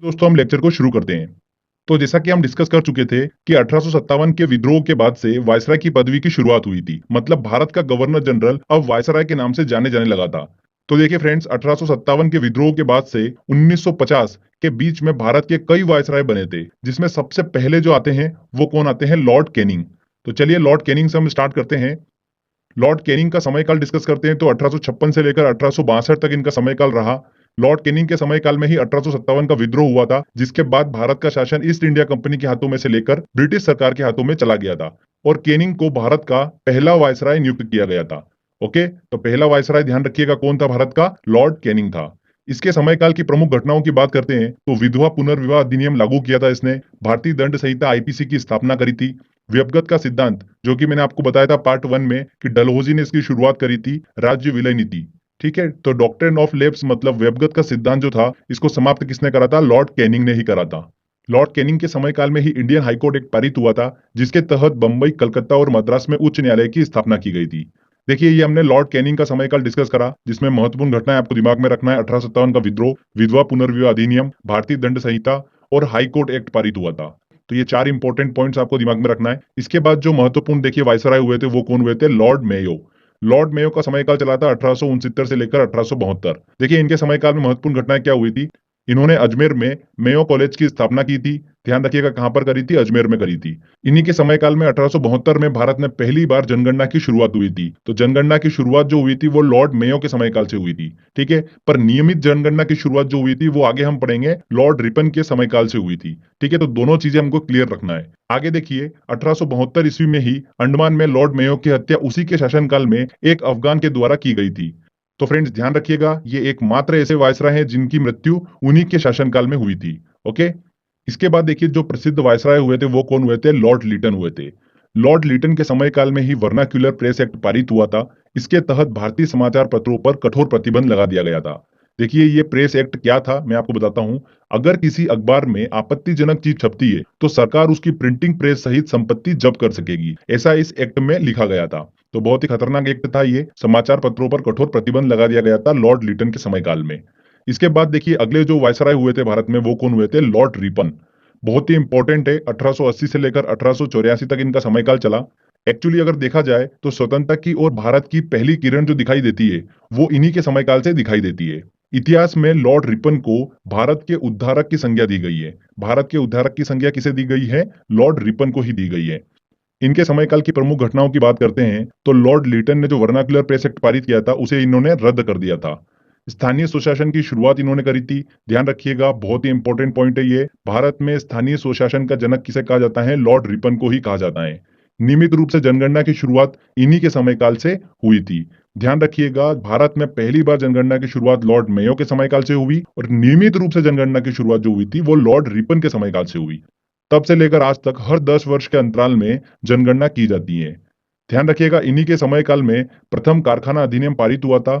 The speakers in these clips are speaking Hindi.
दोस्तों हम लेक्चर को शुरू करते हैं। तो जैसा कि हम डिस्कस कर चुके थे कि 1857 के विद्रोह के बाद से वायसराय की पदवी की शुरुआत हुई थी। मतलब भारत का गवर्नर जनरल अब वायसराय के नाम से जाने जाने लगा था। तो देखिए फ्रेंड्स, 1857 के विद्रोह के बाद से 1950 के बीच में भारत के कई वायसराय बने थे, जिसमें सबसे पहले जो आते हैं वो कौन आते हैं? Lord Canning. तो चलिए लॉर्ड कैनिंग से हम स्टार्ट करते हैं। लॉर्ड कैनिंग का समयकाल डिस्कस करते हैं। तो 1856 से लेकर 1862 तक इनका समयकाल रहा। लॉर्ड कैनिंग के समयकाल में ही 1857 का विद्रोह हुआ था, जिसके बाद भारत का शासन ईस्ट इंडिया कंपनी के हाथों में से लेकर ब्रिटिश सरकार के हाथों में चला गया था और कैनिंग को भारत का पहला वायसराय नियुक्त किया गया था। ओके, तो पहला वायसराय ध्यान रखिएगा कौन था? भारत का लॉर्ड कैनिंग था। इसके समयकाल की प्रमुख घटनाओं की बात करते हैं तो विधवा पुनर्विवाह अधिनियम लागू किया था इसने, भारतीय दंड संहिता आईपीसी की स्थापना करी थी, व्यवगत का सिद्धांत जो कि मैंने आपको बताया था पार्ट 1 में कि डलहौजी ने इसकी शुरुआत करी थी, राज्य विलय नीति। ठीक है, तो डॉक्ट्रिन ऑफ लेप्स मतलब व्यवगत का सिद्धांत जो था, इसको समाप्त किसने करा था? लॉर्ड कैनिंग ने ही करा था। लॉर्ड कैनिंग के समयकाल में ही इंडियन हाईकोर्ट एक पारित हुआ था, जिसके तहत बंबई, कलकत्ता और मद्रास में उच्च न्यायालय की स्थापना की गई थी। देखिए, ये हमने लॉर्ड कैनिंग का समयकाल डिस्कस करा, जिसमें महत्वपूर्ण घटनाएं आपको दिमाग में रखना है। 1857 का विद्रोह, विधवा पुनर्विवाह अधिनियम, भारतीय दंड संहिता और हाईकोर्ट एक्ट पारित हुआ था। तो ये चार इंपॉर्टेंट पॉइंट्स आपको दिमाग में रखना है। इसके बाद जो महत्वपूर्ण देखिए वायसराय हुए थे वो कौन हुए थे? Lord Mayo. लॉर्ड मेयो का समयकाल चला था 1869 से लेकर 1872। देखिए इनके समयकाल में महत्वपूर्ण घटनाएं क्या हुई थी? इन्होंने अजमेर में मेयो कॉलेज की स्थापना की थी। ध्यान रखिएगा कहां पर करी थी? अजमेर में करी थी। इन्हीं के समयकाल में 1872 में भारत में पहली बार जनगणना की शुरुआत हुई थी। तो जनगणना की शुरुआत जो हुई थी वो लॉर्ड मेयो के समयकाल से हुई थी। ठीक है, पर नियमित जनगणना की शुरुआत जो हुई थी वो आगे हम पढ़ेंगे लॉर्ड रिपन के समयकाल से हुई थी। ठीक है, तो दोनों चीजें हमको क्लियर रखना है। आगे देखिए 1872 ईस्वी में ही अंडमान में लॉर्ड मेयो की हत्या उसी के शासनकाल में एक अफगान के द्वारा की गई थी। तो फ्रेंड्स ध्यान रखिएगा, ये एकमात्र ऐसे वायसराय हैं जिनकी मृत्यु उन्हीं के शासनकाल में हुई थी। ओके, इसके बाद देखिए जो प्रसिद्ध वायसराय हुए थे वो कौन हुए थे? लॉर्ड लिटन हुए थे। लॉर्ड लिटन के समयकाल में ही वर्नाक्यूलर प्रेस एक्ट पारित हुआ था। इसके तहत भारतीय समाचार पत्रों पर कठोर प्रतिबंध लगा दिया गया था। देखिए ये प्रेस एक्ट क्या था मैं आपको बताता हूं। अगर किसी अखबार में आपत्तिजनक चीज छपती है तो सरकार उसकी प्रिंटिंग प्रेस सहित संपत्ति जब्त कर सकेगी, ऐसा इस एक्ट में लिखा गया था। तो बहुत ही खतरनाक एक्ट था ये। समाचार पत्रों पर कठोर प्रतिबंध लगा दिया गया था लॉर्ड लिटन के समयकाल में। इसके बाद देखिए अगले जो वायसराय हुए थे भारत में वो कौन हुए थे? Lord Ripon. बहुत ही इंपॉर्टेंट है, 1880 से लेकर 1884 तक इनका समयकाल चला। एक्चुअली अगर देखा जाए तो स्वतंत्रता की और भारत की पहली किरण जो दिखाई देती है वो इन्हीं के समयकाल से दिखाई देती है। इतिहास में लॉर्ड रिपन को भारत के उद्धारक की संज्ञा दी गई है। भारत के उद्धारक की संज्ञा किसे दी गई है? लॉर्ड रिपन को ही दी गई है। इनके समयकाल की प्रमुख घटनाओं की बात करते हैं तो लॉर्ड लिटन ने जो वर्नाक्युलर प्रेस एक्ट पारित किया था उसे इन्होंने रद्द कर दिया था। स्थानीय स्वशासन की शुरुआत इन्होंने करी थी। ध्यान रखिएगा बहुत ही इंपॉर्टेंट पॉइंट है ये। भारत में स्थानीय स्वशासन का जनक किसे कहा जाता है? लॉर्ड रिपन को ही कहा जाता है। नियमित रूप से जनगणना की शुरुआत इन्हीं के समयकाल से हुई थी। ध्यान रखिएगा भारत में पहली बार जनगणना की शुरुआत लॉर्ड मेयो के समयकाल से हुई और नियमित रूप से जनगणना की शुरुआत जो हुई थी वो लॉर्ड रिपन के समयकाल से हुई। तब से लेकर आज तक हर 10 वर्ष के अंतराल में जनगणना की जाती है। ध्यान रखिएगा इन्हीं के समयकाल में प्रथम कारखाना अधिनियम पारित हुआ था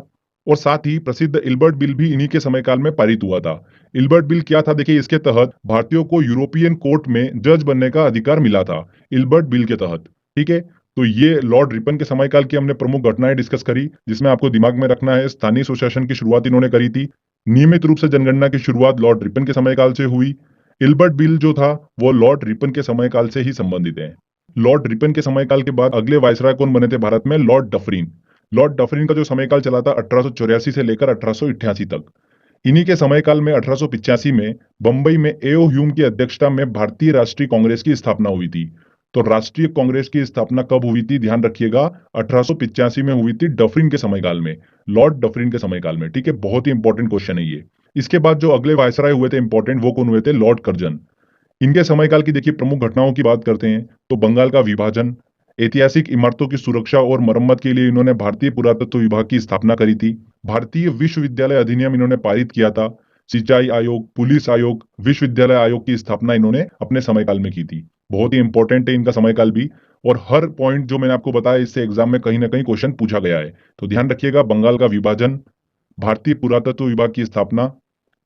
और साथ ही प्रसिद्ध इल्बर्ट बिल भी इन्हीं के समयकाल में पारित हुआ था। इल्बर्ट बिल क्या था? देखिए इसके तहत भारतीयों को यूरोपियन कोर्ट में जज बनने का अधिकार मिला था इल्बर्ट बिल के तहत। ठीक है, तो ये लॉर्ड रिपन के समयकाल की हमने प्रमुख घटनाएं डिस्कस करी, जिसमें आपको दिमाग में रखना है स्थानीय स्वशासन की शुरुआत इन्होंने करी थी। नियमित रूप से जनगणना की शुरुआत लॉर्ड रिपन के समयकाल से हुई। इल्बर्ट बिल जो था वो लॉर्ड रिपन के समयकाल से ही संबंधित है। लॉर्ड रिपन के समयकाल के बाद अगले वायसराय कौन बने थे भारत में? Lord Dufferin. लॉर्ड डफरिन का जो समयकाल चला था 1884 से लेकर 1888 तक। इन्हीं के समयकाल में 1885 में बंबई में एओ ह्यूम की अध्यक्षता में भारतीय राष्ट्रीय कांग्रेस की स्थापना हुई थी। तो राष्ट्रीय कांग्रेस की स्थापना कब हुई थी? ध्यान रखिएगा 1885 में हुई थी डफरिन के समयकाल में, लॉर्ड डफरिन के समयकाल में। ठीक है, बहुत ही इंपॉर्टेंट क्वेश्चन है ये। इसके बाद जो अगले वायसराय हुए थे इंपॉर्टेंट वो कौन हुए थे? Lord Curzon. इनके समयकाल की देखिए प्रमुख घटनाओं की बात करते हैं तो बंगाल का विभाजन, ऐतिहासिक इमारतों की सुरक्षा और मरम्मत के लिए इन्होंने भारतीय पुरातत्व विभाग की स्थापना करी थी। भारतीय विश्वविद्यालय अधिनियम इन्होंने पारित किया था। सिंचाई आयोग, पुलिस आयोग, विश्वविद्यालय आयोग की स्थापना इन्होंने अपने समयकाल में की थी। बहुत ही इंपॉर्टेंट है इनका समयकाल भी। और हर पॉइंट जो मैंने आपको बताया इससे एग्जाम में कहीं ना कहीं क्वेश्चन पूछा गया है। तो ध्यान रखिएगा बंगाल का विभाजन, भारतीय पुरातत्व विभाग की स्थापना,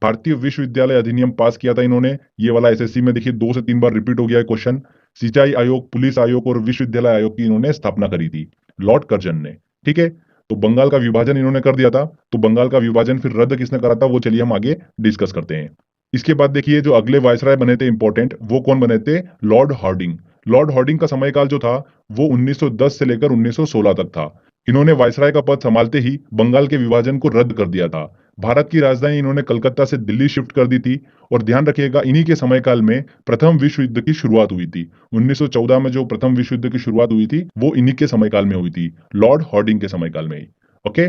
भारतीय विश्वविद्यालय अधिनियम पास किया था इन्होंने। ये वाला एसएससी में देखिए 2 से 3 बार रिपीट हो गया है क्वेश्चन। सिंचाई आयोग, पुलिस आयोग और विश्वविद्यालय आयोग की इन्होंने स्थापना करी थी लॉर्ड कर्जन ने। ठीक है, तो बंगाल का विभाजन इन्होंने कर दिया था। तो बंगाल का विभाजन फिर रद्द किसने करा था वो चलिए हम आगे डिस्कस करते हैं। इसके बाद देखिए जो अगले वायसराय बने थे इंपॉर्टेंट, वो कौन बने थे? Lord Hardinge. लॉर्ड हार्डिंग का समयकाल जो था वो 1910 से लेकर 1916 तक था। इन्होंने वायसराय का पद संभालते ही बंगाल के विभाजन को रद्द कर दिया था। भारत की राजधानी इन्होंने कलकत्ता से दिल्ली शिफ्ट कर दी थी। और ध्यान रखिएगा इन्हीं के समयकाल में प्रथम विश्व युद्ध की शुरुआत हुई थी। 1914 में जो प्रथम विश्व युद्ध की शुरुआत हुई थी वो इन्हीं के समयकाल में हुई थी, लॉर्ड हार्डिंग के समयकाल में ही। ओके।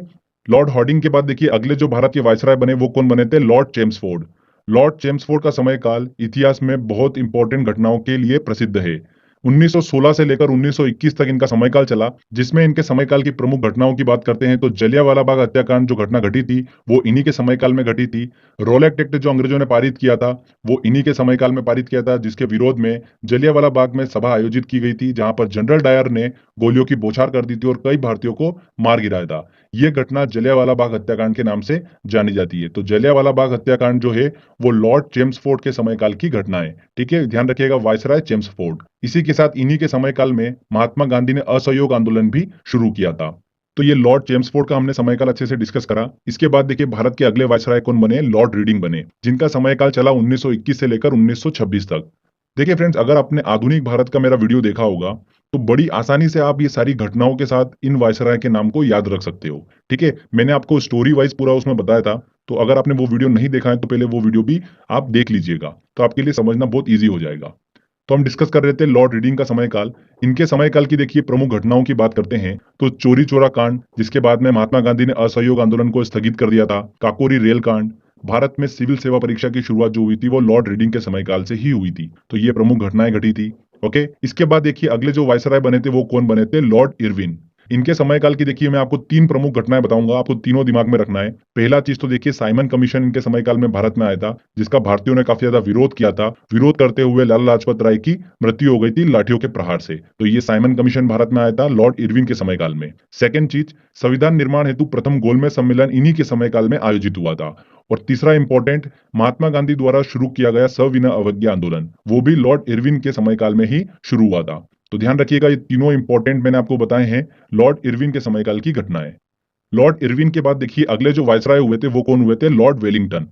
लॉर्ड हार्डिंग के बाद देखिए अगले जो भारत के वायसराय बने वो कौन बने थे? Lord Chelmsford. लॉर्ड चेम्सफोर्ड का समय इतिहास में बहुत इंपॉर्टेंट घटनाओं के लिए प्रसिद्ध है। 1916 से लेकर 1921 तक इनका समयकाल चला, जिसमें इनके समयकाल की प्रमुख घटनाओं की बात करते हैं तो जलियांवाला बाग हत्याकांड जो घटना घटी थी वो इन्हीं के समयकाल में घटी थी। रोलेक्ट एक्ट जो अंग्रेजों ने पारित किया था वो इन्हीं के समयकाल में पारित किया था, जिसके विरोध में जलियांवाला बाग में सभा आयोजित की गई थी, जहां पर जनरल डायर ने गोलियों की बौछार कर दी थी और कई भारतीयों को मार गिराया था। ये घटना जलियांवाला बाग हत्याकांड के नाम से जानी जाती है। तो जलियांवाला बाग हत्याकांड जो है वो लॉर्ड चेम्सफोर्ड के समयकाल की घटना है। ठीक है, ध्यान रखिएगा, वायसराय चेम्सफोर्ड। इसी के साथ इन्हीं के समयकाल में महात्मा गांधी ने असहयोग आंदोलन भी शुरू किया था। तो ये लॉर्ड चेम्सफोर्ड का हमने समयकाल अच्छे से डिस्कस करा। इसके बाद देखिए भारत के अगले वायसराय कौन बने? लॉर्ड रीडिंग बने, जिनका समयकाल चला 1921 से लेकर 1926 तक। देखिए फ्रेंड्स, अगर आपने आधुनिक भारत का मेरा वीडियो देखा होगा तो बड़ी आसानी से आप ये सारी घटनाओं के साथ इन वायसराय के नाम को याद रख सकते हो। ठीक है, मैंने आपको स्टोरी वाइज पूरा उसमें बताया था, तो अगर आपने वो वीडियो नहीं देखा है तो पहले वो वीडियो भी आप देख लीजिएगा, तो आपके लिए समझना बहुत ईजी हो जाएगा। तो हम डिस्कस कर रहे थे लॉर्ड रीडिंग का समयकाल। इनके समयकाल की देखिए प्रमुख घटनाओं की बात करते हैं तो चोरी चोरा कांड, जिसके बाद में महात्मा गांधी ने असहयोग आंदोलन को स्थगित कर दिया था। काकोरी रेल कांड। भारत में सिविल सेवा परीक्षा की शुरुआत जो हुई थी वो लॉर्ड रीडिंग के समयकाल से ही हुई थी। तो ये प्रमुख घटनाएं घटी थी। ओके, इसके बाद देखिए अगले जो वायसराय बने थे वो कौन बने थे? Lord Irwin. इनके समयकाल की देखिए मैं आपको तीन प्रमुख घटनाएं बताऊंगा, आपको तीनों दिमाग में रखना है। पहला चीज तो देखिए साइमन कमीशन इनके समयकाल में भारत में आया था, जिसका भारतीयों ने काफी ज्यादा विरोध किया था। विरोध करते हुए लाला लाजपत राय की मृत्यु हो गई थी लाठियों के प्रहार से। तो ये साइमन कमीशन भारत में आया था लॉर्ड इरविन के समयकाल में। सेकंड चीज, संविधान निर्माण हेतु प्रथम गोलमेज सम्मेलन इन्हीं के समयकाल में आयोजित हुआ था। और तीसरा इंपॉर्टेंट, महात्मा गांधी द्वारा शुरू किया गया सविनय अवज्ञा आंदोलन, वो भी लॉर्ड इरविन के समयकाल में ही शुरू हुआ था। तो ध्यान रखिएगा, ये तीनों इंपॉर्टेंट मैंने आपको बताए हैं लॉर्ड इरविन के समयकाल की घटनाएं। लॉर्ड इरविन के बाद देखिए अगले जो वायसराय हुए थे वो कौन हुए थे? Lord Wellington.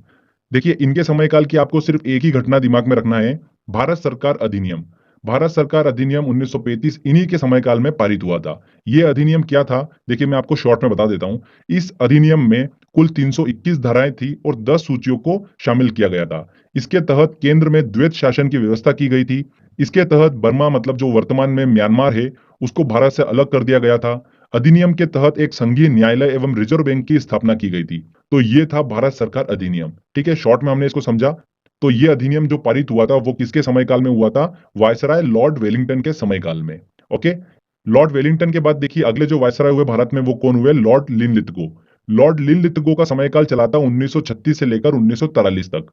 देखिए इनके समयकाल की आपको सिर्फ एक ही घटना दिमाग में रखना है, भारत सरकार अधिनियम। भारत सरकार अधिनियम 1935 इन्हीं के समयकाल में पारित हुआ था। यह अधिनियम क्या था? देखिए मैं आपको शॉर्ट में बता देता हूं। इस अधिनियम में कुल 321 धाराएं थी और 10 सूचियों को शामिल किया गया था। इसके तहत केंद्र में द्वैत शासन की व्यवस्था की गई थी। इसके तहत बर्मा, मतलब जो वर्तमान में म्यांमार है, उसको भारत से अलग कर दिया गया था। अधिनियम के तहत एक संघीय न्यायालय एवं रिजर्व बैंक की स्थापना की गई थी। तो ये था भारत सरकार अधिनियम। ठीक है, शॉर्ट में हमने इसको समझा। तो ये अधिनियम जो पारित हुआ था वो किसके समयकाल में हुआ था? वायसराय लॉर्ड वेलिंगटन के समयकाल में। ओके, लॉर्ड वेलिंगटन के बाद देखिए अगले जो वायसराय हुए भारत में वो कौन हुए? Lord Linlithgow. लॉर्ड लिनलिथगो का समयकाल चला था 1936 से लेकर 1943 तक।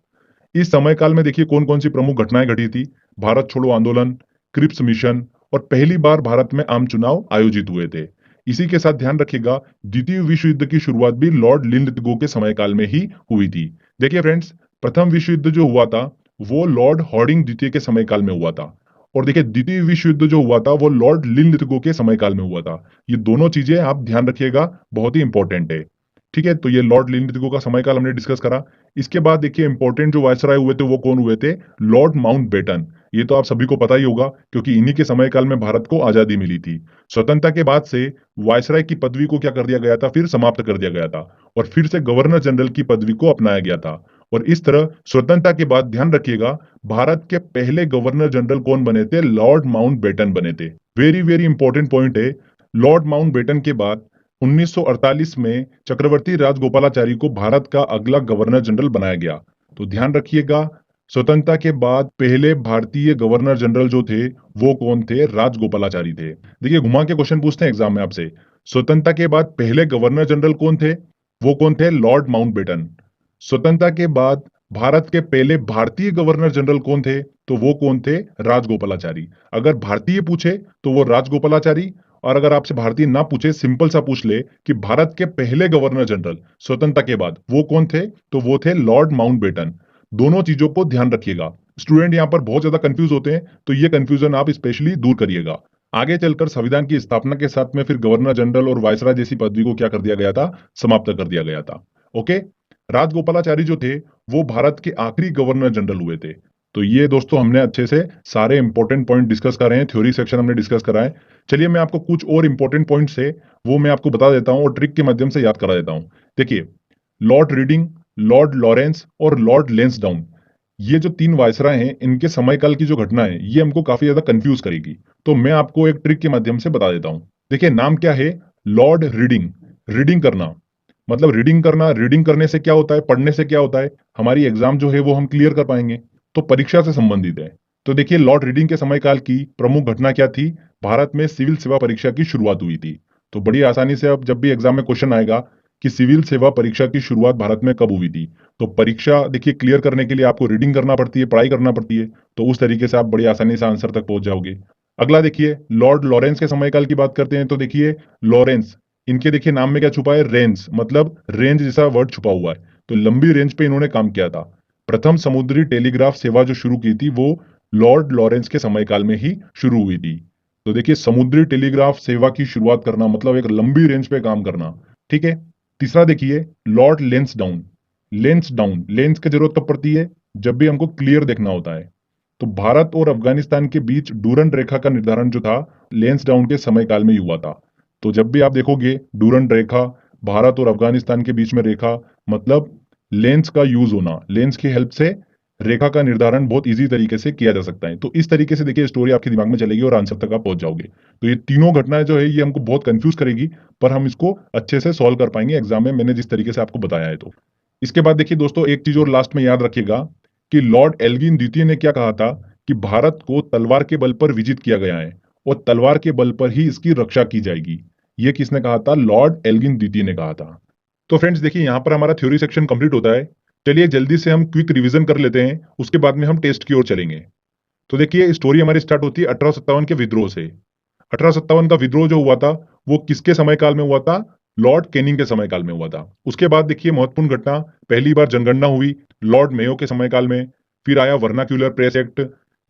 इस समयकाल में देखिए कौन कौन सी प्रमुख घटनाएं घटी थी? भारत छोड़ो आंदोलन, क्रिप्स मिशन, और पहली बार भारत में आम चुनाव आयोजित हुए थे। इसी के साथ ध्यान रखिएगा द्वितीय विश्व युद्ध की शुरुआत भी लॉर्ड लिनलिथगो के समयकाल में ही हुई थी। देखिए फ्रेंड्स, प्रथम विश्व युद्ध जो हुआ था वो लॉर्ड हार्डिंग द्वितीय के समयकाल में हुआ था। और देखिए द्वितीय विश्व युद्ध जो हुआ था वो लॉर्ड लिनलिथगो के समयकाल में हुआ था। ये दोनों चीजें आप ध्यान रखिएगा, बहुत ही इंपॉर्टेंट है। ठीक है, तो ये लॉर्ड लिनलिथगो का समयकाल हमने डिस्कस करा। इसके बाद देखिए इंपॉर्टेंट जो वायसराय हुए थे वो कौन हुए थे? Lord Mountbatten. ये तो आप सभी को पता ही होगा क्योंकि इन्हीं के समयकाल में भारत को आजादी मिली थी। स्वतंत्रता के बाद से वायसराय की पदवी को क्या कर दिया गया था? फिर समाप्त कर दिया गया था और फिर से गवर्नर जनरल की पदवी को अपनाया गया था। और इस तरह स्वतंत्रता के बाद ध्यान रखिएगा भारत के पहले गवर्नर जनरल कौन बने थे? लॉर्ड माउंटबेटन बने थे। वेरी वेरी इंपॉर्टेंट पॉइंट है। लॉर्ड माउंटबेटन के बाद 1948 में चक्रवर्ती राजगोपालाचारी को भारत का अगला गवर्नर जनरल बनाया गया। तो ध्यान रखिएगा, स्वतंत्रता के बाद पहले भारतीय गवर्नर जनरल जो थे वो कौन थे? राजगोपालाचारी थे। देखिए घुमा के क्वेश्चन पूछते हैं एग्जाम में आपसे, स्वतंत्रता के बाद पहले गवर्नर जनरल कौन थे? वो कौन थे? Lord Mountbatten. स्वतंत्रता के बाद भारत के पहले भारतीय गवर्नर जनरल कौन थे? तो वो कौन थे? राजगोपालाचारी। अगर भारतीय पूछे तो वो राजगोपालाचारी, और अगर आपसे भारतीय ना पूछे, सिंपल सा पूछ ले कि भारत के पहले गवर्नर जनरल स्वतंत्रता के बाद, वो कौन थे? तो वो थे लॉर्ड माउंटबेटन। दोनों चीजों को ध्यान रखिएगा। स्टूडेंट यहाँ पर बहुत ज्यादा कंफ्यूज होते हैं, तो ये कंफ्यूजन आप स्पेशली दूर करिएगा। आगे चलकर संविधान की स्थापना के साथ में फिर गवर्नर जनरल और वायसराय जैसी पदवी को क्या कर दिया गया था? समाप्त कर दिया गया था। ओके, राजगोपालाचारी जो थे वो भारत के आखिरी गवर्नर जनरल हुए थे। तो ये दोस्तों हमने अच्छे से सारे इंपॉर्टेंट पॉइंट डिस्कस कर रहे हैं, थ्योरी सेक्शन हमने डिस्कस करा है। चलिए मैं आपको कुछ और इंपॉर्टेंट पॉइंट्स है वो मैं आपको बता देता हूँ और ट्रिक के माध्यम से याद करा देता हूँ। देखिए, लॉर्ड रीडिंग, लॉर्ड लॉरेंस और लॉर्ड लेंसडाउन, ये जो तीन वायसराय हैं इनके समयकाल की जो घटना है ये हमको काफी ज्यादा कंफ्यूज करेगी। तो मैं आपको एक ट्रिक के माध्यम से बता देता हूँ। देखिए, नाम क्या है? Lord reading. रीडिंग करना मतलब रीडिंग करना, रीडिंग करने से क्या होता है, पढ़ने से क्या होता है, हमारी एग्जाम जो है वो हम क्लियर कर पाएंगे। तो परीक्षा से संबंधित है। तो देखिए, लॉर्ड रीडिंग के समयकाल की प्रमुख घटना क्या थी? भारत में सिविल सेवा परीक्षा की शुरुआत हुई थी। तो बड़ी आसानी से अब जब भी एग्जाम में क्वेश्चन आएगा कि सिविल सेवा परीक्षा की शुरुआत भारत में कब हुई थी, तो परीक्षा देखिए क्लियर करने के लिए आपको रीडिंग करना पड़ती है, पढ़ाई करना पड़ती है। तो उस तरीके से आप बड़ी आसानी से आंसर तक पहुंच जाओगे। अगला देखिए, लॉर्ड लॉरेंस के समयकाल की बात करते हैं। तो देखिए, लॉरेंस, इनके देखिए नाम में क्या छुपा है? रेंज, मतलब रेंज जैसा वर्ड छुपा हुआ है। तो लंबी रेंज पे इन्होंने काम किया था। प्रथम समुद्री टेलीग्राफ सेवा जो शुरू की थी वो लॉर्ड लॉरेंस के समयकाल में ही शुरू हुई थी। तो देखिए, समुद्री टेलीग्राफ सेवा की शुरुआत करना मतलब एक लंबी रेंज पे काम करना। ठीक है। तीसरा देखिए, लॉर्ड लेंसडाउन। लेंसडाउन, लेंस की जरूरत कब पड़ती है? जब भी हमको क्लियर देखना होता है। तो भारत और अफगानिस्तान के बीच डूरंड रेखा का निर्धारण जो था लेंसडाउन के समयकाल में ही हुआ था। तो जब भी आप देखोगे डूरंड रेखा, भारत और अफगानिस्तान के बीच में रेखा, मतलब लेंस का यूज होना, लेंस की हेल्प से रेखा का निर्धारण बहुत इजी तरीके से किया जा सकता है। तो इस तरीके से देखिए स्टोरी आपके दिमाग में चलेगी और आंसर तक आप पहुंच जाओगे। तो ये तीनों घटनाएं जो है ये हमको बहुत कंफ्यूज करेगी, पर हम इसको अच्छे से सॉल्व कर पाएंगे एग्जाम में, मैंने जिस तरीके से आपको बताया है। तो इसके बाद देखिए दोस्तों, एक चीज और लास्ट में याद रखिएगा कि लॉर्ड एल्गिन द्वितीय ने क्या कहा था कि भारत को तलवार के बल पर विजित किया गया है और तलवार के बल पर ही इसकी रक्षा की जाएगी। ये किसने कहा था? लॉर्ड एल्गिन द्वितीय ने कहा था। तो फ्रेंड्स देखिए, यहाँ पर हमारा थ्योरी सेक्शन कंप्लीट होता है। चलिए जल्दी से हम क्विक रिवीजन कर लेते हैं, उसके बाद में हम टेस्ट की ओर चलेंगे। तो देखिए, स्टोरी हमारी स्टार्ट होती है 1857 के विद्रोह से। 1857 का विद्रोह जो हुआ था वो किसके समयकाल में हुआ था? लॉर्ड कैनिंग के समयकाल में हुआ था। उसके बाद देखिए महत्वपूर्ण घटना, पहली बार जनगणना हुई लॉर्ड मेयो के समयकाल में। फिर आया वर्नाक्यूलर प्रेस एक्ट,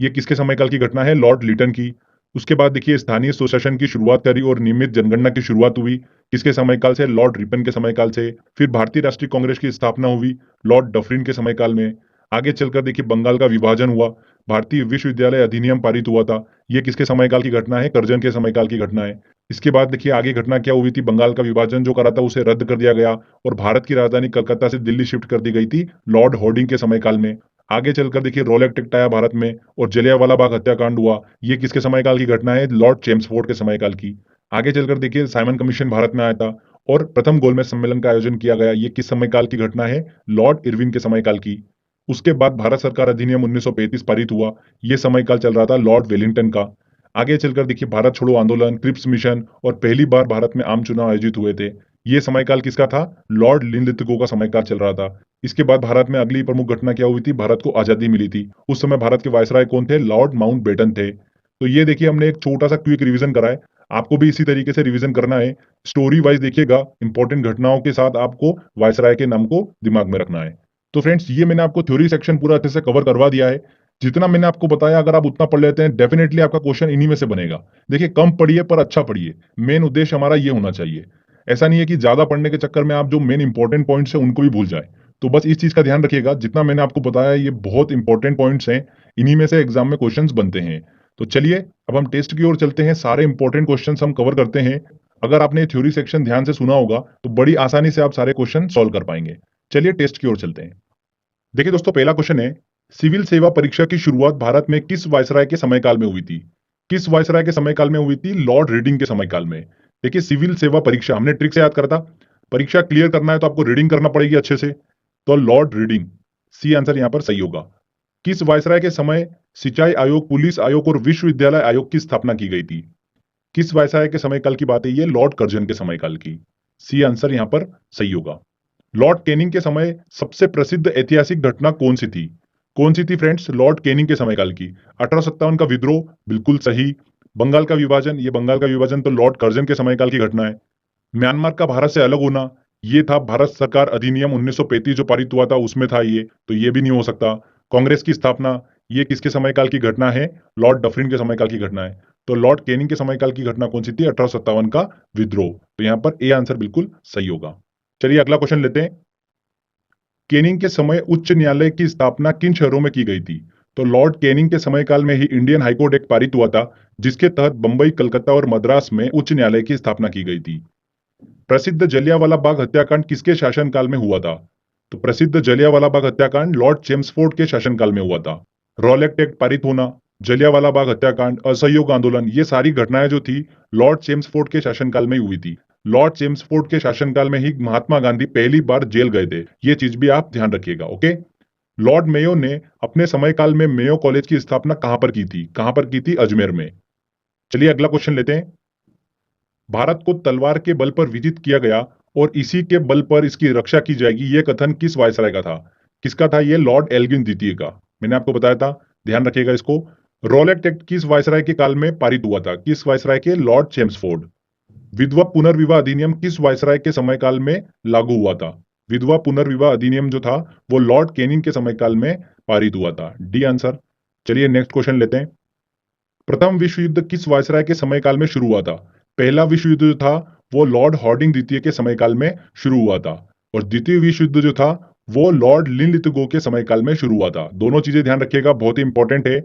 ये किसके समयकाल की घटना है? लॉर्ड लिटन की। उसके बाद देखिए स्थानीय स्वशासन की शुरुआत करी और नियमित जनगणना की शुरुआत हुई किसके समयकाल से? लॉर्ड रिपन के समयकाल से। फिर भारतीय राष्ट्रीय कांग्रेस की स्थापना हुई लॉर्ड डफरिन के समयकाल में। आगे चलकर देखिए बंगाल का विभाजन हुआ, भारतीय विश्वविद्यालय अधिनियम पारित हुआ था, ये किसके समयकाल की घटना है? कर्जन के समयकाल की घटना है। इसके बाद देखिए आगे घटना क्या हुई थी? बंगाल का विभाजन जो करा था उसे रद्द कर दिया गया और भारत की राजधानी कलकत्ता से दिल्ली शिफ्ट कर दी गई थी लॉर्ड होर्डिंग के समयकाल में। आगे चलकर देखिए रोलेक्ट एक्ट आया भारत में और जलियांवाला बाग हत्याकांड हुआ, ये किसके समयकाल की घटना है? लॉर्ड चेम्सफोर्ड के समयकाल की। आगे चलकर देखिए साइमन कमीशन भारत में आया था और प्रथम गोलमेज सम्मेलन का आयोजन किया गया, ये किस समयकाल की घटना है? लॉर्ड इरविन के समयकाल की। उसके बाद भारत सरकार अधिनियम 1935 पारित हुआ, ये समयकाल चल रहा था लॉर्ड वेलिंगटन का। आगे चलकर देखिए भारत छोड़ो आंदोलन, क्रिप्स मिशन और पहली बार भारत में आम चुनाव आयोजित हुए थे, ये समयकाल किसका था? लॉर्ड लिनलिथगो का समयकाल चल रहा था। इसके बाद भारत में अगली प्रमुख घटना क्या हुई थी? भारत को आजादी मिली थी। उस समय भारत के वायसराय कौन थे? लॉर्ड माउंटबेटन थे। तो ये देखिए हमने एक छोटा सा क्विक रिवीजन करा है, आपको भी इसी तरीके से रिवीजन करना है। स्टोरी वाइज देखिएगा, इंपॉर्टेंट घटनाओं के साथ आपको वायसराय के नाम को दिमाग में रखना है। तो फ्रेंड्स ये मैंने आपको थ्योरी सेक्शन पूरा अच्छे से कवर करवा दिया है। जितना मैंने आपको बताया अगर आप उतना पढ़ लेते हैं डेफिनेटली आपका क्वेश्चन इन्हीं में से बनेगा। देखिए कम पढ़िए पर अच्छा पढ़िए, मेन उद्देश्य हमारा ये होना चाहिए। ऐसा नहीं है कि ज्यादा पढ़ने के चक्कर में आप जो मेन इंपॉर्टेंट पॉइंट्स हैं उनको भी भूल जाए। तो बस इस चीज का ध्यान रखिएगा, जितना मैंने आपको बताया ये बहुत इंपॉर्टेंट पॉइंट्स हैं, इन्हीं में से एग्जाम में क्वेश्चंस बनते हैं। तो चलिए अब हम टेस्ट की ओर चलते हैं, सारे इंपॉर्टेंट क्वेश्चंस हम कवर करते हैं। अगर आपने थ्योरी सेक्शन ध्यान से सुना होगा तो बड़ी आसानी से आप सारे क्वेश्चन सॉल्व कर पाएंगे। चलिए टेस्ट की ओर चलते हैं। देखिए दोस्तों पहला क्वेश्चन है, सिविल सेवा परीक्षा की शुरुआत भारत में किस वायसराय के समयकाल में हुई थी? किस वायसराय के समयकाल में हुई थी? लॉर्ड रीडिंग के समयकाल में। देखिए सिविल सेवा परीक्षा हमने ट्रिक से याद करा था, परीक्षा क्लियर करना है तो आपको रीडिंग करना पड़ेगी अच्छे से। तो लॉर्ड रीडिंग, सी आंसर यहां पर सही होगा। किस वायसराय के समय सिंचाई आयोग, पुलिस आयोग और विश्वविद्यालय आयोग की स्थापना की गई थी? किस वायसराय के समयकाल की बात है? ये लॉर्ड कर्जन के समयकाल की। सी आंसर यहां पर सही होगा। लॉर्ड कैनिंग के समय सबसे प्रसिद्ध ऐतिहासिक घटना कौन सी थी? कौन सी थी फ्रेंड्स? लॉर्ड कैनिंग के समयकाल की। 1857 का विद्रोह, बिल्कुल सही। बंगाल का विभाजन, ये बंगाल का विभाजन तो लॉर्ड कर्जन के समयकाल की घटना है। म्यांमार का भारत से अलग होना, ये था भारत सरकार अधिनियम 1935 जो पारित हुआ था उसमें था ये, तो ये भी नहीं हो सकता। कांग्रेस की स्थापना, ये किसके समयकाल की घटना है? लॉर्ड डफरिन के समयकाल की घटना है। तो लॉर्ड कैनिंग के समयकाल की घटना कौन सी थी? 1857 का विद्रोह। तो यहाँ पर ए आंसर बिल्कुल सही होगा। चलिए अगला क्वेश्चन लेते हैं। कैनिंग के समय उच्च न्यायालय की स्थापना किन शहरों में की गई थी? तो लॉर्ड कैनिंग के समय काल में ही इंडियन हाईकोर्ट एक्ट पारित हुआ था, जिसके तहत बंबई, कलकत्ता और मद्रास में उच्च न्यायालय की स्थापना की गई थी। प्रसिद्ध जलियांवाला बाग हत्याकांड किसके शासनकाल में हुआ था? तो प्रसिद्ध जलियांवाला बाग हत्याकांड लॉर्ड चेम्सफोर्ड के शासनकाल में हुआ था। रॉलेट एक्ट पारित होना, जलियांवाला बाग हत्याकांड, असहयोग आंदोलन, ये सारी घटनाएं जो थी लॉर्ड चेम्सफोर्ड के शासनकाल में ही हुई थी। लॉर्ड चेम्सफोर्ड के शासनकाल में ही महात्मा गांधी पहली बार जेल गए थे। ये चीज भी आप ध्यान रखिएगा, ओके। लॉर्ड मेयो ने अपने समय काल में मेयो कॉलेज की स्थापना कहां पर की थी? कहां पर की थी? अजमेर में। चलिए अगला क्वेश्चन लेते हैं। भारत को तलवार के बल पर विजित किया गया और इसी के बल पर इसकी रक्षा की जाएगी, यह कथन किस वायसराय का था? किसका था? यह लॉर्ड एल्गिन द्वितीय का। मैंने आपको बताया था, ध्यान रखिएगा इसको। रॉलेट एक्ट किस वायसराय के काल में पारित हुआ था? किस वायसराय के? Lord Chelmsford. विधवा पुनर्विवाह अधिनियम किस वायसराय के समय काल में लागू हुआ था? विधवा पुनर्विवाह अधिनियम जो था वो लॉर्ड कैनिंग के समय काल में पारित हुआ था। D answer. चलिए नेक्स्ट क्वेश्चन लेते हैं। प्रथम विश्व युद्ध किस वायसराय के समय काल में शुरू हुआ था? पहला विश्व युद्ध जो था वो लॉर्ड हॉर्डिंग द्वितीय के समय काल में शुरू हुआ था, और द्वितीय विश्व युद्ध जो था वो लॉर्ड लिनलिथगो के समय काल में शुरू हुआ था। दोनों चीजें ध्यान रखिएगा, बहुत ही इंपॉर्टेंट है।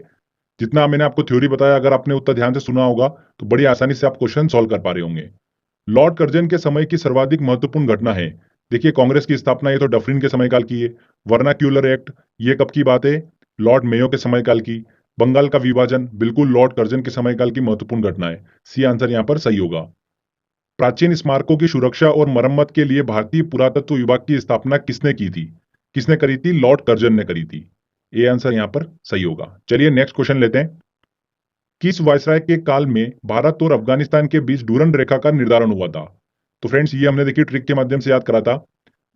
जितना मैंने आपको थ्योरी बताया, अगर आपने उतना ध्यान से सुना होगा तो बड़ी आसानी से आप क्वेश्चन सॉल्व कर पा रहे होंगे। लॉर्ड कर्जन के समय की सर्वाधिक महत्वपूर्ण घटना है। देखिए, कांग्रेस की स्थापना ये तो डफरिन के समय काल की है। वर्नाक्यूलर एक्ट ये कब की बात है? लॉर्ड मेयो के समय काल की। बंगाल का विभाजन बिल्कुल लॉर्ड कर्जन के समय काल की महत्वपूर्ण घटना है। सी आंसर यहाँ पर सही होगा। प्राचीन स्मारकों की सुरक्षा और मरम्मत के लिए भारतीय पुरातत्व विभाग की स्थापना किसने की थी? किसने करी थी? लॉर्ड कर्जन ने करी थी। ए आंसर यहाँ पर सही होगा। चलिए नेक्स्ट क्वेश्चन लेते हैं। किस वायसराय के काल में भारत और अफगानिस्तान के बीच डूरंड रेखा का निर्धारण हुआ था? तो फ्रेंड्स, ये हमने देखिए ट्रिक के माध्यम से याद करा था।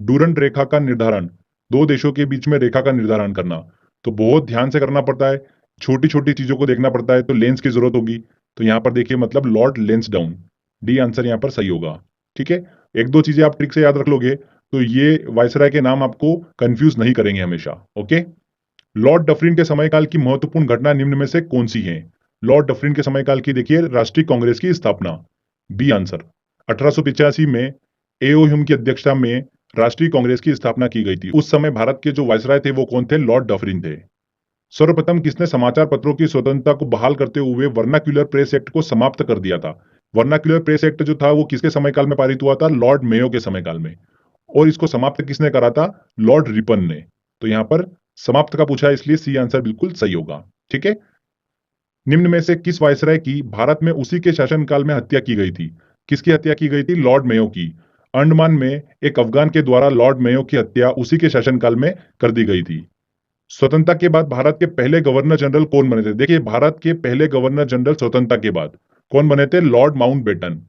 डूरंड रेखा का निर्धारण, दो देशों के बीच में रेखा का निर्धारण करना, तो बहुत ध्यान से करना पड़ता है। छोटी छोटी चीजों को देखना पड़ता है, तो लेंस की जरूरत होगी। तो यहाँ पर देखिए मतलब लॉर्ड लेंसडाउन। डी आंसर यहाँ पर सही होगा। ठीक है, एक दो चीजें आप ट्रिक से याद रख लोगे तो ये वायसराय के नाम आपको कंफ्यूज नहीं करेंगे हमेशा। ओके। लॉर्ड डफरिन के समयकाल की महत्वपूर्ण घटना निम्न में से कौन सी है? लॉर्ड डफरिन के समयकाल की देखिए राष्ट्रीय कांग्रेस की स्थापना। B answer. 1885 में एओ ह्यूम की अध्यक्षता में राष्ट्रीय कांग्रेस की स्थापना की गई थी। उस समय भारत के जो वायसराय थे वो कौन थे? लॉर्ड डफरिन थे। सर्वप्रथम किसने समाचार पत्रों की स्वतंत्रता को बहाल करते हुए वर्नाक्यूलर प्रेस एक्ट को समाप्त कर दिया था? वर्नाक्यूलर प्रेस एक्ट जो था वो किसके समयकाल में पारित हुआ था? लॉर्ड मेयो के समयकाल में। और इसको समाप्त किसने करा था? लॉर्ड रिपन ने। तो यहां पर समाप्त का पूछा है, इसलिए सी आंसर बिल्कुल सही होगा। ठीक है। निम्न में से किस वायसराय की भारत में उसी के शासनकाल में हत्या की गई थी? किसकी हत्या की गई थी? लॉर्ड मेयो की। अंडमान में एक अफगान के द्वारा लॉर्ड मेयो की हत्या उसी के शासनकाल में कर दी गई थी। स्वतंत्रता के बाद भारत के पहले गवर्नर जनरल कौन बने थे? देखिए, भारत के पहले गवर्नर जनरल स्वतंत्रता के बाद कौन बने थे? Lord Mountbatten.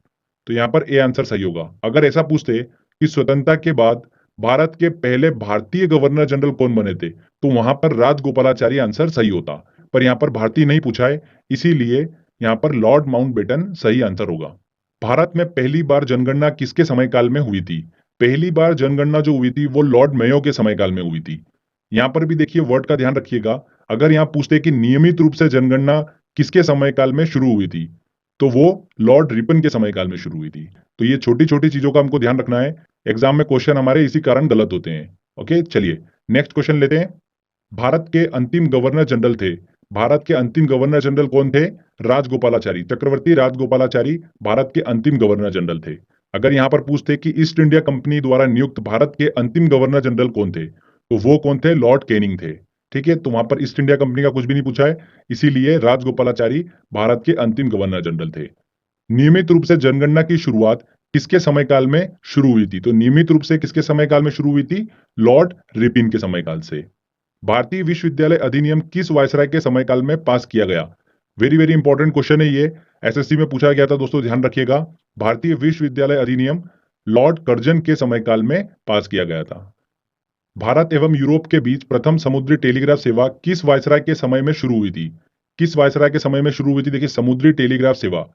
तो यहाँ पर ए आंसर सही होगा। अगर ऐसा पूछते कि स्वतंत्रता के बाद भारत के पहले भारतीय गवर्नर जनरल कौन बने थे, तो वहां पर राजगोपालाचारी आंसर सही होता। पर यहाँ पर भारतीय नहीं पूछा है, इसीलिए यहाँ पर लॉर्ड माउंटबेटन सही आंसर होगा। भारत में पहली बार जनगणना किसके समयकाल में हुई थी? पहली बार जनगणना जो हुई थी वो लॉर्ड मेयो के समयकाल में हुई थी। यहाँ पर भी देखिए वर्ड का ध्यान रखिएगा। अगर यहाँ पूछते कि नियमित रूप से जनगणना किसके समयकाल में शुरू हुई थी, तो वो लॉर्ड रिपन के समयकाल में शुरू हुई थी। तो ये छोटी छोटी चीजों का हमको ध्यान रखना है। एग्जाम में क्वेश्चन हमारे इसी कारण गलत होते हैं। ओके, चलिए नेक्स्ट क्वेश्चन लेते हैं। भारत के अंतिम गवर्नर जनरल थे। भारत के अंतिम गवर्नर जनरल कौन थे? राजगोपालाचारी, चक्रवर्ती राजगोपालाचारी भारत के अंतिम गवर्नर जनरल थे। अगर यहाँ पर पूछते कि ईस्ट इंडिया कंपनी द्वारा नियुक्त भारत के अंतिम गवर्नर जनरल कौन थे, तो वो कौन थे? लॉर्ड कैनिंग थे। ठीक है, तो वहां पर ईस्ट इंडिया कंपनी का कुछ भी नहीं पूछा है, इसीलिए राजगोपालाचारी भारत के अंतिम गवर्नर जनरल थे। नियमित रूप से जनगणना की शुरुआत किसके समयकाल में शुरू हुई थी? तो नियमित रूप से किसके समयकाल में शुरू हुई थी? लॉर्ड रिपिन के समयकाल से। भारतीय विश्वविद्यालय अधिनियम किस वायसराय के समयकाल में पास किया गया? वेरी वेरी इंपॉर्टेंट क्वेश्चन है ये, एसएससी में पूछा गया था दोस्तों, ध्यान रखिएगा। भारतीय विश्वविद्यालय अधिनियम लॉर्ड कर्जन के समयकाल में पास किया गया था। भारत एवं यूरोप के बीच प्रथम समुद्री टेलीग्राफ सेवा किस वायसराय के समय में शुरू हुई थी? किस वायसराय के समय में शुरू हुई थी? देखिए, समुद्री टेलीग्राफ सेवा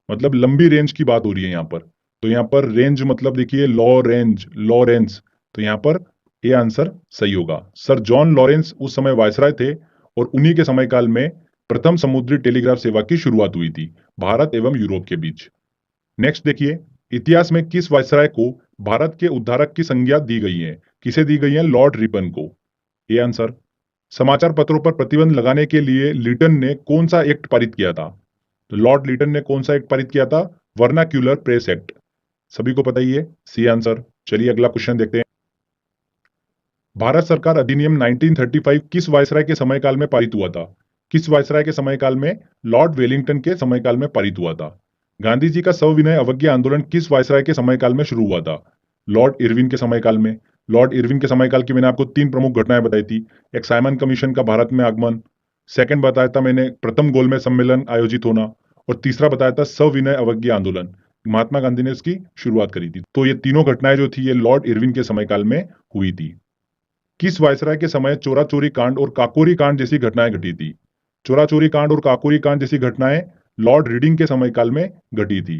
मतलब लंबी रेंज की बात हो रही है यहाँ पर। तो यहाँ पर रेंज मतलब देखिए लॉरेंस। तो यहाँ पर ये आंसर सही होगा। सर जॉन लॉरेंस उस समय वायसराय थे और उन्हीं के समयकाल में प्रथम समुद्री टेलीग्राफ सेवा की शुरुआत हुई थी भारत एवं यूरोप के बीच। नेक्स्ट देखिए, इतिहास में किस वायसराय को भारत के उद्धारक की संज्ञा दी गई है। किसे दी गई है? लॉर्ड रिपन को। ये आंसर। समाचार पत्रों पर प्रतिबंध लगाने के लिए लिटन ने कौन सा एक्ट पारित किया था? तो लॉर्ड लिटन ने कौन सा एक्ट पारित किया था? Vernacular press act. सभी को पता ही है। C answer. चलिए अगला क्वेश्चन देखते हैं। भारत सरकार अधिनियम 1935 किस वायसराय के समयकाल में पारित हुआ था? किस वायसराय के समयकाल में? लॉर्ड वेलिंगटन के समयकाल में पारित हुआ था। गांधी जी का सविनय अवज्ञा आंदोलन किस वायसराय के समयकाल में शुरू हुआ था? लॉर्ड इरविन के समयकाल में। लॉर्ड इरविन के समयकाल की मैंने आपको तीन प्रमुख घटनाएं बताई थी। एक साइमन कमीशन का भारत में आगमन, सेकंड बताया था मैंने प्रथम गोलमेज सम्मेलन आयोजित होना, और तीसरा बताया था सविनय अवज्ञा आंदोलन। महात्मा गांधी ने इसकी शुरुआत करी थी। तो ये तीनों घटनाएं जो थी ये लॉर्ड इरविन के समयकाल में हुई थी। किस वायसराय के समय चोरा चोरी कांड और काकोरी कांड जैसी घटनाएं घटी थी? चोरा चोरी कांड और काकोरी कांड जैसी घटनाएं लॉर्ड रीडिंग के समयकाल में घटी थी।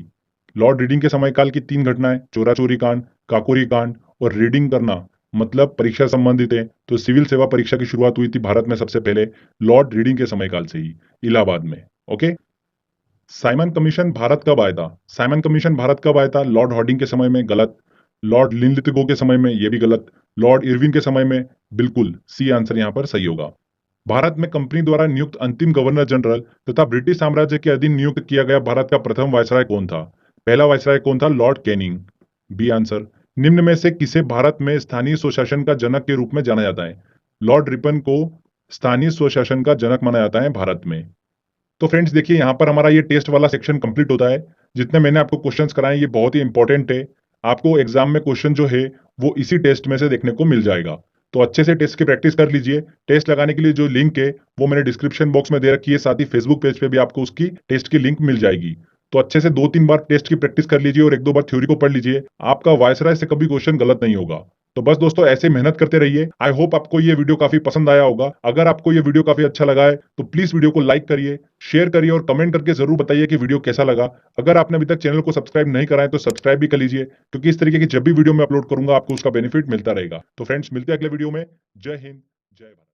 लॉर्ड रीडिंग के समयकाल की तीन घटनाएं, चोरा चोरी कांड, काकोरी कांड और रीडिंग करना, मतलब परीक्षा संबंधित है। तो सिविल सेवा परीक्षा की शुरुआत हुई थी भारत में सबसे पहले लॉर्ड रीडिंग के समयकाल से ही, इलाहाबाद में। ओके। साइमन कमीशन भारत कब आया था? साइमन कमीशन भारत कब आया था? लॉर्ड हॉर्डिंग के समय में, गलत। लॉर्ड लिनलिथगो के समय में, यह भी गलत। लॉर्ड इरविन के समय में, बिल्कुल सी आंसर यहां पर सही होगा। भारत में कंपनी द्वारा नियुक्त अंतिम गवर्नर जनरल तथा ब्रिटिश साम्राज्य के अधीन नियुक्त किया गया भारत का प्रथम वायसराय कौन था? पहला वायसराय कौन था? Lord Canning. B answer. निम्न में से किसे भारत में स्थानीय स्वशासन का जनक के रूप में जाना जाता है? लॉर्ड रिपन को स्थानीय स्वशासन का जनक माना जाता है भारत में। तो फ्रेंड्स देखिए, यहाँ पर हमारा ये टेस्ट वाला सेक्शन कंप्लीट होता है। जितने मैंने आपको क्वेश्चंस कराए ये बहुत ही इंपॉर्टेंट है। आपको एग्जाम में क्वेश्चन जो है वो इसी टेस्ट में से देखने को मिल जाएगा। तो अच्छे से टेस्ट की प्रैक्टिस कर लीजिए। टेस्ट लगाने के लिए जो लिंक है वो मैंने डिस्क्रिप्शन बॉक्स में दे रखी है, साथ ही फेसबुक पेज पे भी आपको उसकी टेस्ट की लिंक मिल जाएगी। तो अच्छे से 2-3 बार टेस्ट की प्रैक्टिस कर लीजिए और 1-2 बार थ्योरी को पढ़ लीजिए। आपका वायसराय से कभी क्वेश्चन गलत नहीं होगा। तो बस दोस्तों ऐसे मेहनत करते रहिए। आई होप आपको ये वीडियो काफी पसंद आया होगा। अगर आपको ये वीडियो काफी अच्छा लगा है तो प्लीज वीडियो को लाइक करिए, शेयर करिए और कमेंट करके जरूर बताइए कि वीडियो कैसा लगा। अगर आपने अभी तक चैनल को सब्सक्राइब नहीं करा है तो सब्सक्राइब भी कर लीजिए, क्योंकि इस तरीके की जब भी वीडियो मैं अपलोड करूंगा आपको उसका बेनिफिट मिलता रहेगा। तो फ्रेंड्स मिलते हैं अगले वीडियो में। जय हिंद, जय भारत।